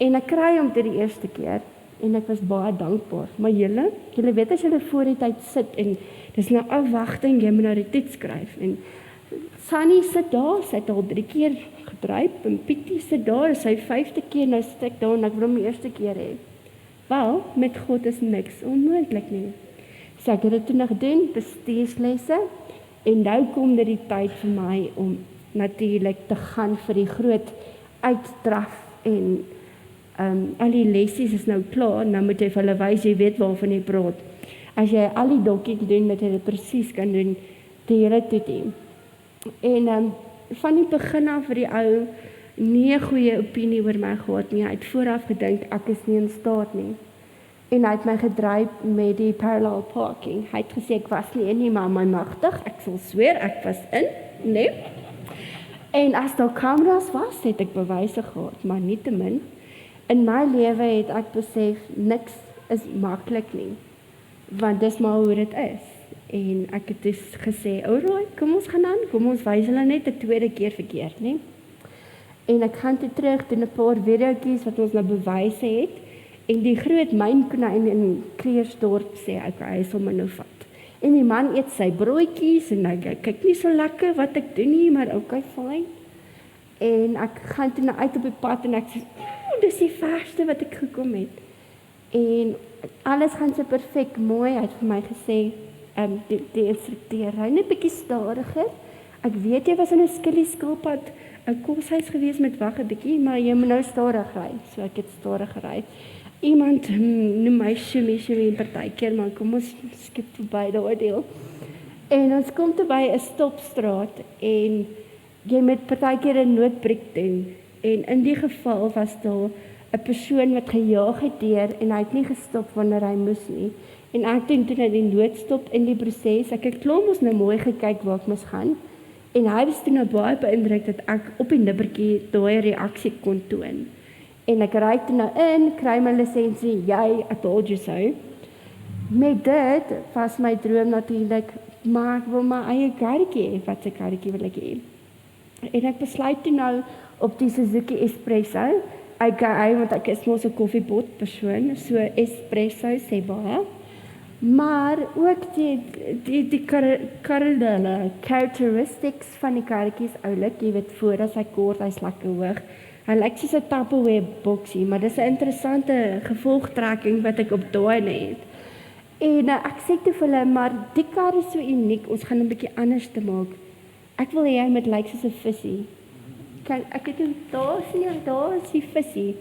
En ek kry hom dit die eerste keer, en ek was baie dankbaar. Maar julle weet as julle voor die tyd sit, en dis nou afwagting, jy moet nou die toets skryf, en Sunny sit daar, sy het al 3 keer gedryp, en Pietie sit daar, sy 5de keer, nou sit ek daar, en ek wil hom die eerste keer hê. Wel, met God is niks onmoontlik nie. So ek het dit toe nog gedoen, bestuurslesse, en nou kom dit die tyd vir my om natuurlik te gaan vir die groot uitdraf, en al die lessies is nou klaar, nou moet jy vir hulle wys, jy weet waarvan jy praat. As jy al die dokkies doen, dat jy dit presies kan doen, die hele toetie. En van die begin af vir die ou nie 'n goeie opinie oor my gehad nie. Hy het vooraf gedink ek is nie in staat nie. En hy het my gedryf met die parallel parking. Hy het gesê ek was nie in nie, maar my magtig, ek sal sweer ek was in, nee. En as daar kameras was, het ek bewyse gehad, maar nietemin. In my lewe het ek besef niks is maklik nie, want dis maar hoe dit is. En ek het dus gesê, alright, kom ons gaan aan, kom ons wys hulle net 'n tweede keer verkeerd, nie? En ek gaan toe terug, doen 'n paar videoetjies wat ons nou bewyse het, en die groot mynkonyn in Kreersdorp sê, hy sal my nou vat. En die man eet sy broodjies, en hy kyk nie so lekker wat ek doen nie, maar okay, fine. En ek gaan toe nou uit op die pad, en ek sê, dis die verste wat ek gekom het. En alles gaan so perfek mooi, hy het vir my gesê, die instrukteur, hy net bietjie stadiger. Ek weet jy was in 'n skillieskilpad, 'n koshuis gewees met wag 'n bietjie, maar jy moet nou stadig ry. So ek het stadig gery. Iemand noem my shimmy partykeer, maar kom ons skip verby daai deel. En ons kom toe by 'n stopstraat en jy moet partykeer 'n noodbreek doen. En in die geval was daar 'n persoon wat gejaag het deur en hy het nie gestop wanneer hy moes nie. En ek doen toe nou die noodstop in die proses. Ek het klom ons nou mooi gekyk waar ek moes gaan. En hy was toe nou baie beïndruk dat ek op die nippertjie daai reaksie kon toon. En ek ry toe nou in, kry my lisensie, I told you so. Met dit was my droom natuurlik, maar ek wil my eie karretjie hê, wat se karretjie wil ek hê. En ek besluit toe nou op die Suzuki Espresso, want ek is mos 'n koffiepot persoon, so Espresso sê baie. Maar ook die characteristics van die karretjies oulik, jy weet voor as hy kort, hy's lekker hoog. Hy lyk soos 'n Tupperware boksie, maar dis 'n interessante gevolgtrekking wat ek op daai het. En ek sê te vir hulle, maar die kar is so uniek, ons gaan 'n bietjie anders te maak. Ek wil hê hy moet lyk soos 'n visie. Ek het hom daar is die visie.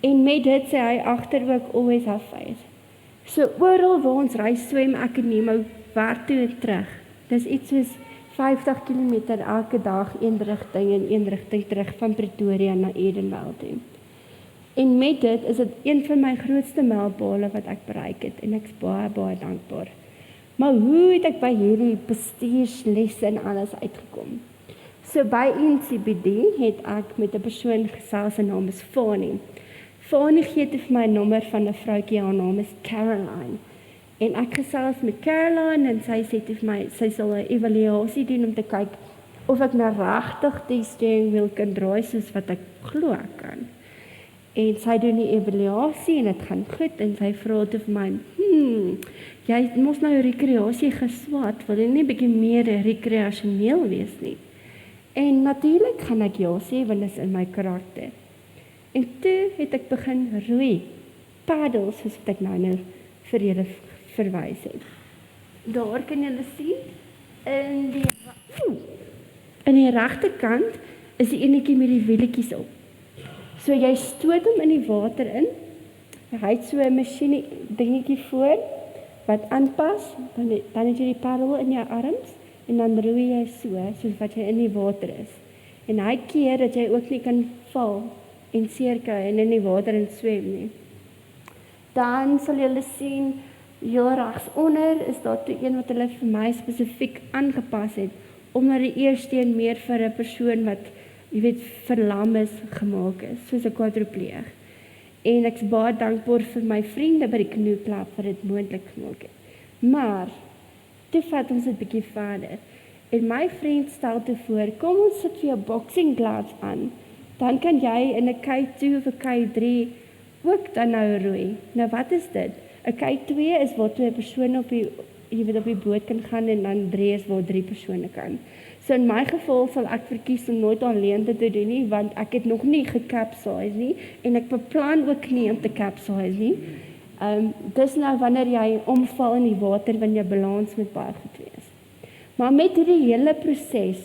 En met dit sê hy agter ook always have faith. So oral waar ons ry swem ek en Nemo werk toe en terug. Dis iets soos 50 km elke dag een rigting en een rigting terug van Pretoria na Edenvale toe. En met dit is dit een van my grootste mylpale wat ek bereik het en ek is baie dankbaar. Maar hoe het ek by hierdie bestuurslesse en alles uitgekom? So by NCBD het ek met 'n persoon gesels, sy naam is Fani. Fani gee vir my 'n nommer van 'n vroutjie, haar naam is Caroline. En ek gesels met Caroline en sy sê vir my, sy sal 'n evaluasie doen om te kyk of ek nou regtig die steering wheel kan draai soos wat ek glo ek kan. En sy doen die evaluasie en dit gaan goed en sy vra vir my, jy mos nou rekreasie geswat, wil jy nie bietjie meer rekreasioneel wees nie? En natuurlik gaan ek ja sê, want dit is in my karakter. En toe het ek begin roei, paddle, soos wat ek nou vir julle verwys het. Daar kan julle sien, in die regterkant is die enetjie met die wielietjies op. So jy stoot hom in die water in. Hy het so 'n masjien dingetjie voor wat aanpas, dan het jy die paddel in jou arms en dan roei jy soos wat jy in die water is. En hy keer dat jy ook nie kan val en seer kry en in die water en swem nie. Dan sal julle sien, heel regs onder is daar toe een wat hulle vir my spesifiek aangepas het, omdat die eerste een meer vir 'n persoon wat, jy weet, verlam is gemaak is, soos 'n quadripleeg. En ek is baie dankbaar vir my vriende by die Knoeklap wat dit moontlik gemaak het. Maar, toe vat ons dit bietjie verder. En my vriend stel toe voor, kom ons sit vir jou boxing gloves aan, dan kan jy in 'n K2 of 'n K3 ook dan nou roei. Nou wat is dit? 'n K2 is waar 2 persone op die boot kan gaan en dan 3 is waar 3 persone kan. So in my geval sal ek verkies om nooit alleen te doen nie, want ek het nog nie gecapsize nie en ek beplan ook nie om te capsize nie. Dis nou wanneer jy omval in die water, wanneer jou balans met baie goed wees. Maar met hierdie hele proses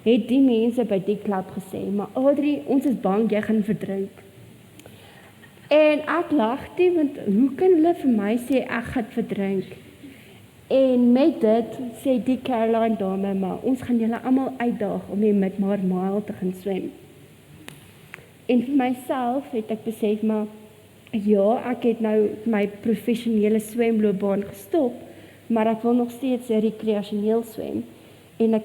het die mense by die klub gesê, maar Adrie, ons is bang jy gaan verdrink. En ek lag toe, want hoe kan hulle vir my sê ek gaan verdrink? En met dit sê die Caroline dame, maar ons gaan julle almal uitdaag om die Midmar Mile te gaan swem. En vir myself het ek besef, maar ja, ek het nou my professionele swemloopbaan gestop, maar ek wil nog steeds rekreasioneel swem. En ek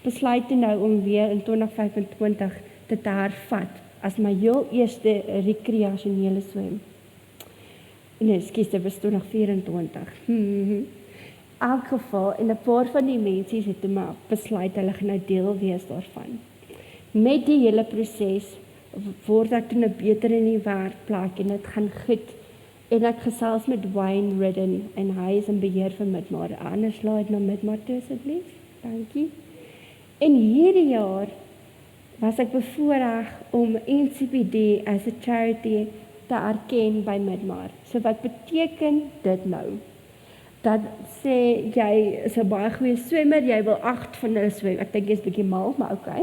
besluit nou om weer in 2025 dit te hervat as my heel eerste rekreasionele swem. Nee, ekskuus, dit was 2024. In elk geval, en 'n paar van die mense het toe maar besluit hulle gaan nou deel wees daarvan. Met die hele proses word ek toe nou beter in die werkplek en dit gaan goed. En ek gesels met Wayne Ridden en hy is in beheer van Midmar. Anders slide na Midmar toe asseblief. Dankie. En hierdie jaar was ek bevoorreg om NCPD as 'n charity te erken by Midmar. So wat beteken dit nou? Dat sê jy is 'n baie goeie swemmer, jy wil 8 van hulle swem. Ek dink dit is bietjie mal, maar okay.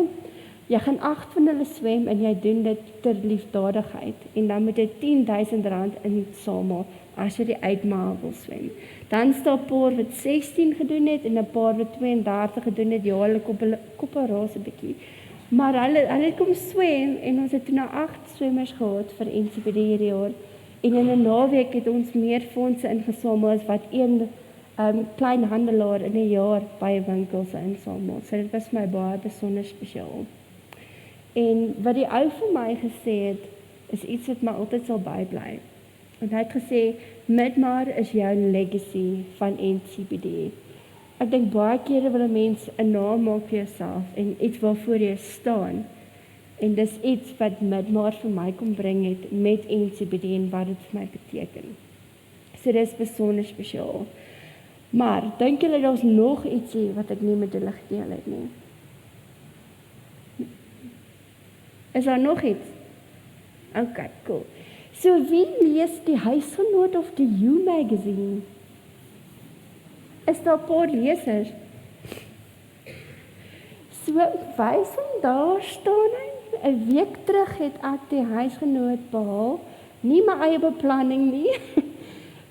Jy gaan 8 van hulle swem en jy doen dit ter liefdadigheid. En dan moet jy R10,000 insamel as jy die uitmaal wil swem. Dan staan 'n paar wat 16 gedoen het en 'n paar wat 32 gedoen het. Ja, hulle koppe raas 'n bietjie. Maar hulle kom swem en ons het toe nou 8 swemmers gehad vir NCPD hierdie jaar. En in 'n naweek het ons meer fondse ingesamel as wat een klein handelaar in 'n jaar by winkels insamel. So dit was my baie besonder spesiaal. En wat die ou vir my gesê het, is iets wat my altyd sal bybly. En hy het gesê, Midmar is jou legacy van NCPD. Ek dink baie kere wil 'n mens 'n naam maak vir jouself en iets waarvoor jy staan. En dis iets wat Midmar vir my kom bring het met NCPD en wat dit vir my beteken. So dis besonder spesiaal. Maar dink julle daar's nog ietsie wat ek nie met julle gedeel het nie? Is daar nog iets? Okay, cool. So wie lees die Huisgenoot of die You magazine? Is daar 'n paar lesers? So wys hom daar staan hy. 'n week terug het ek die Huisgenoot behaal. Nie my eie beplanning nie.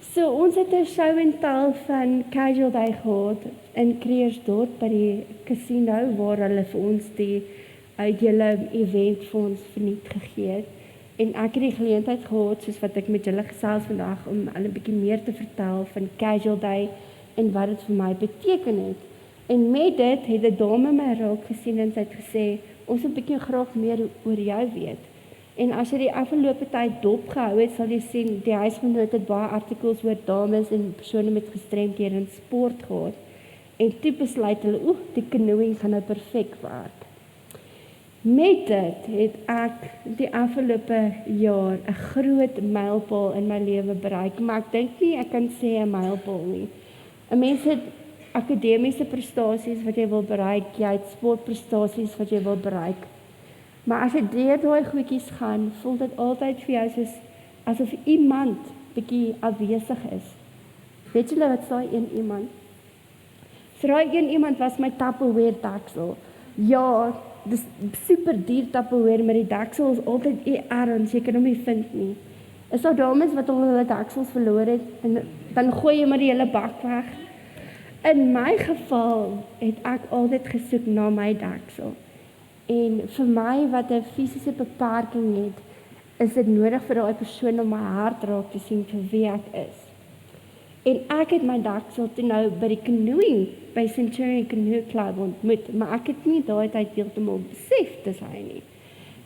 So ons het 'n show en tel van Casual Day gehad in Kreersdorp by die casino waar hulle vir ons die julle event vir ons verniet gegee het. En ek het die geleentheid gehad, soos wat ek met julle gesels vandag, om hulle 'n bietjie meer te vertel van Casual Day en wat dit vir my beteken het. En met dit het 'n dame my raak gesien en sy het gesê, ons wil bietjie graag meer oor jou weet. En as jy die afgelope tyd dopgehou het, sal jy sien, die Huisgenoot het baie artikels oor dames en persone met gestremdhede in sport gehad. En toe besluit hulle, die canoeing gaan nou perfek werk. Met dit het ek die afgelope jaar 'n groot mylpaal in my lewe bereik, maar ek dink nie ek kan sê 'n mylpaal nie. 'n Mens het akademiese prestasies wat jy wil bereik, jy het sportprestasies wat jy wil bereik. Maar as jy deur daai goedjies gaan, voel dit altyd vir jou soos asof iemand bietjie afwesig is. Weet julle wat daai een iemand? So daai een iemand was my Tupperware deksel. Ja, dis super duur Tupperware, maar die deksel is altyd ergens, jy kan hom nie vind nie. Is daar dames wat al hulle deksels verloor het, en dan gooi jy maar die hele bak weg. In my geval het ek altyd gesoek na my deksel. En vir my wat 'n fisiese beperking het, is dit nodig vir daai persoon om my hart raak te sien vir wie ek is. En ek het my deksel toe nou by die canoeing, by Centurion Canoe Club ontmoet, maar ek het nie daai tyd heeltemal besef dis hy nie.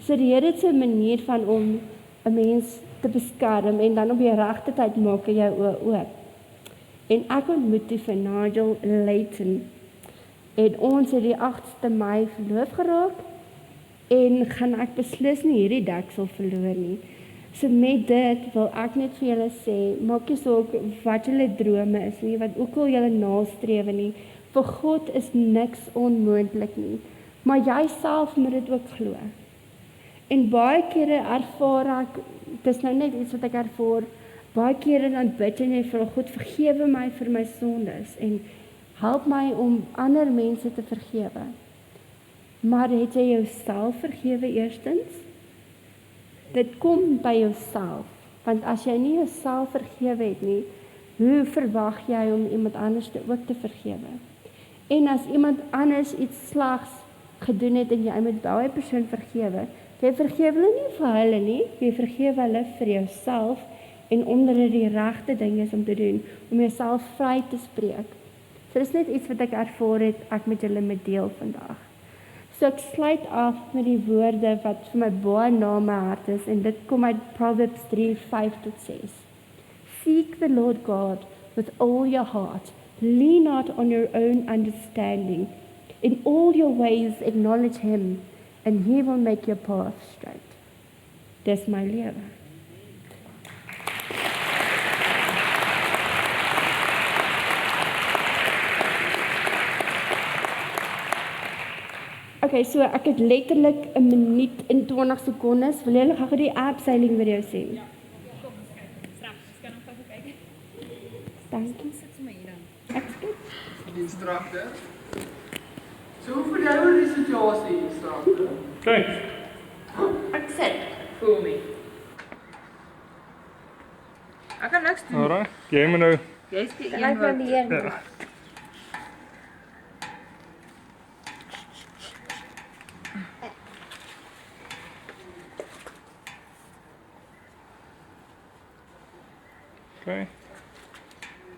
So die Here het so 'n manier van om 'n mens te beskerm en dan op die regte tyd maak hy jou oë oop. En ek ontmoet toe vir Nigel Layton. En ons het die 8de Mei verloof geraak en gaan ek beslis nie hierdie deksel verloor nie. So met dit wil ek net vir julle sê, maak nie saak wat julle drome is nie, wat ook al julle nastrewe nie. Vir God is niks onmoontlik nie, maar jy self moet dit ook glo. En baie kere ervaar ek, dis nou net iets wat ek ervaar, baie kere dan bid en vra God vergewe my vir my sondes en help my om ander mense te vergewe. Maar het jy jouself vergewe eerstens? Dit kom by jouself, want as jy nie jouself vergewe het nie, hoe verwag jy om iemand anders ook te vergewe? En as iemand anders iets slegs gedoen het en jy moet daai persoon vergewe, jy vergewe hulle nie vir hulle nie, jy vergewe hulle vir jouself en omdat dit die regte ding is om te doen, om jouself vry te spreek. So dis net iets wat ek ervaar het, ek met julle moet deel vandag. So ek sluit af met die woorde wat vir my baie na my hart is, en dit kom uit Proverbs 3:5-6. Seek the Lord God with all your heart, lean not on your own understanding. In all your ways acknowledge him, and he will make your path straight. Dis my lewe. Okay, so ek het letterlik 'n minuut en 20 sekondes. Wil julle gou die app seiling video sien? Ja. Kom, straks. Kan ons gou kyk. Dankie. Sit sommer hier dan. Ek skep. Die instructeur. So hoe voel jy oor die situasie, instructeur? Kyk, Ek sit. Voel my. Ek kan niks doen. alright. Jy moet nou Jy's die Ek een wil wat... leer. Okay.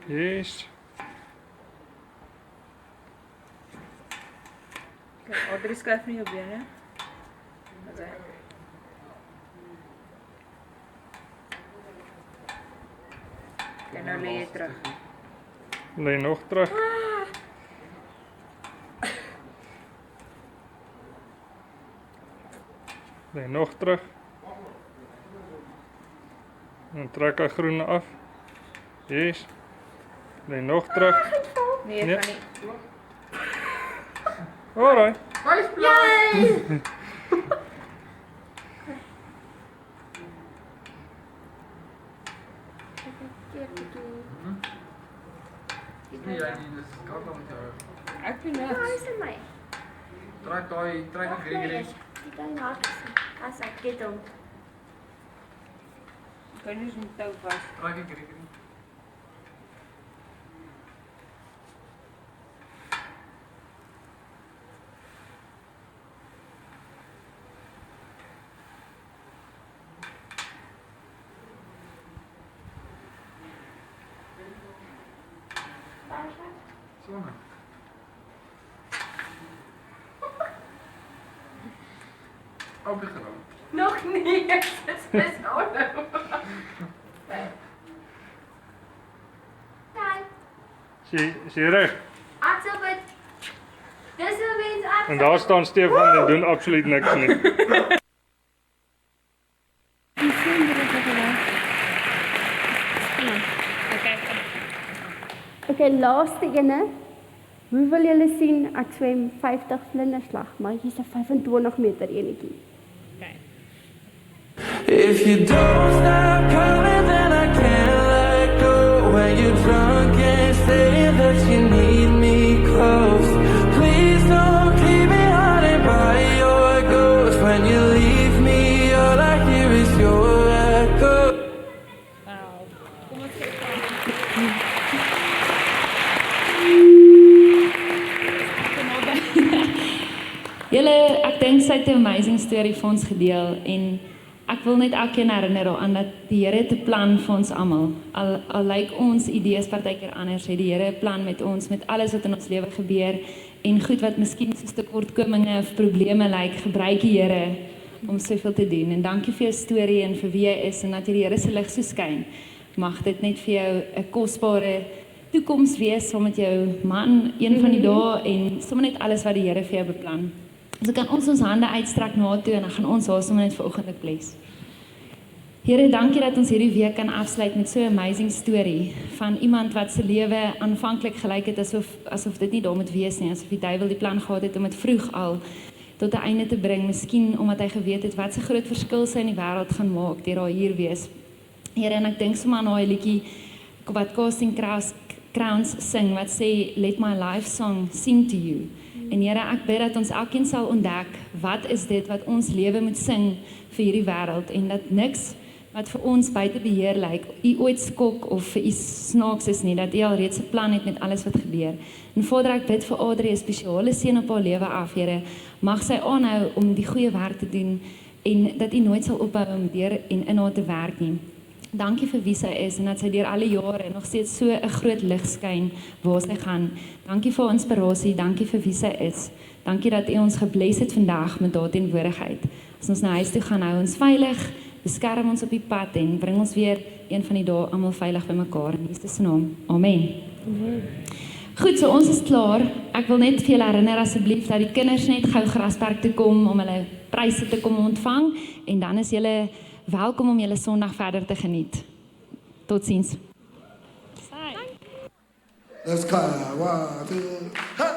Yes. Audrey skuif nie jou bene. Okay. En nou lê jy terug. Lê nog terug. Lê nog terug. En trek hy groene af. Yes. Lê nog terug. Nee, Nee. kan nie. Alright. Yay! Nee, jy nie, dis kan dan met jou. Ek doen niks. Waar is my? Trek die Gregory. Dit is hard. As ek dit doen. Kan jy nie tou vas. Trek die Gregory. Sonne. Ook gedaan. Nog nie. Dit is nou. Is jy reg? Absoluut. Dis hoe mense af. En daar staan Stefan en doen absoluut niks nie. Okay, laaste ene. Hoe wil julle sien ek swem 50 vlinderslag, maar hier's 'n 25 meter enetjie. If you don't stop coming, then I can't let go. When you're drunk and say that you need me close, please don't keep me hiding by your ek dink sy het 'n amazing storie vir ons gedeel en ek wil net elkeen herinner daaraan dat die Here het 'n plan vir ons almal. Al lyk ons idees partykeer anders, het die Here 'n plan met ons, met alles wat in ons lewe gebeur en goed wat miskien soos tekortkominge of probleme lyk, gebruik die Here om soveel te doen. En dankie vir jou storie en vir wie jy is en dat jy die Here se lig so skyn. Mag dit net vir jou 'n kosbare toekoms wees saam met jou man een van die dae en sommer net alles wat die Here vir jou beplan. So kan ons hande uitstrek na toe en dan gaan ons haar sommer net vanoggend bless. Here, dankie dat ons hierdie week kan afsluit met so 'n amazing storie van iemand wat se lewe aanvanklik gelyk het asof dit nie daar moet wees nie, asof die duiwel die plan gehad het om dit vroeg al tot 'n einde te bring, miskien omdat hy geweet het wat 'n groot verskil sy in die wêreld gaan maak deur haar hier wees. Here, en ek dink sommer aan daai liedjie wat Casting Crowns sing wat sê let my life song sing to you. En Here, ek bid dat ons elkeen sal ontdek wat is dit wat ons lewe moet sing vir hierdie wêreld en dat niks wat vir ons buite beheer lyk, u ooit skok of vir u snaaks is nie, dat u al reeds 'n plan het met alles wat gebeur. En Vader, ek bid vir Adrie 'n spesiale seën op haar lewe af, Here. Mag sy aanhou om die goeie werk te doen en dat u nooit sal ophou om deur en in haar te werk nie. Dankie vir wie sy is en dat sy deur alle jare nog steeds so 'n groot lig skyn waar sy gaan. Dankie vir haar inspirasie, dankie vir wie sy is. Dankie dat u ons gebless het vandag met haar teenwoordigheid. As ons na huis toe gaan, hou ons veilig, beskerm ons op die pad en bring ons weer een van die dae almal veilig bymekaar in Jesus se naam. Amen. Goed, so ons is klaar. Ek wil net vir julle herinner asseblief dat die kinders net gou Grasperk toe kom om hulle pryse te kom ontvang en dan is julle welkom om julle Sondag verder te geniet. Totsiens. Let's go. 1, 2, hey!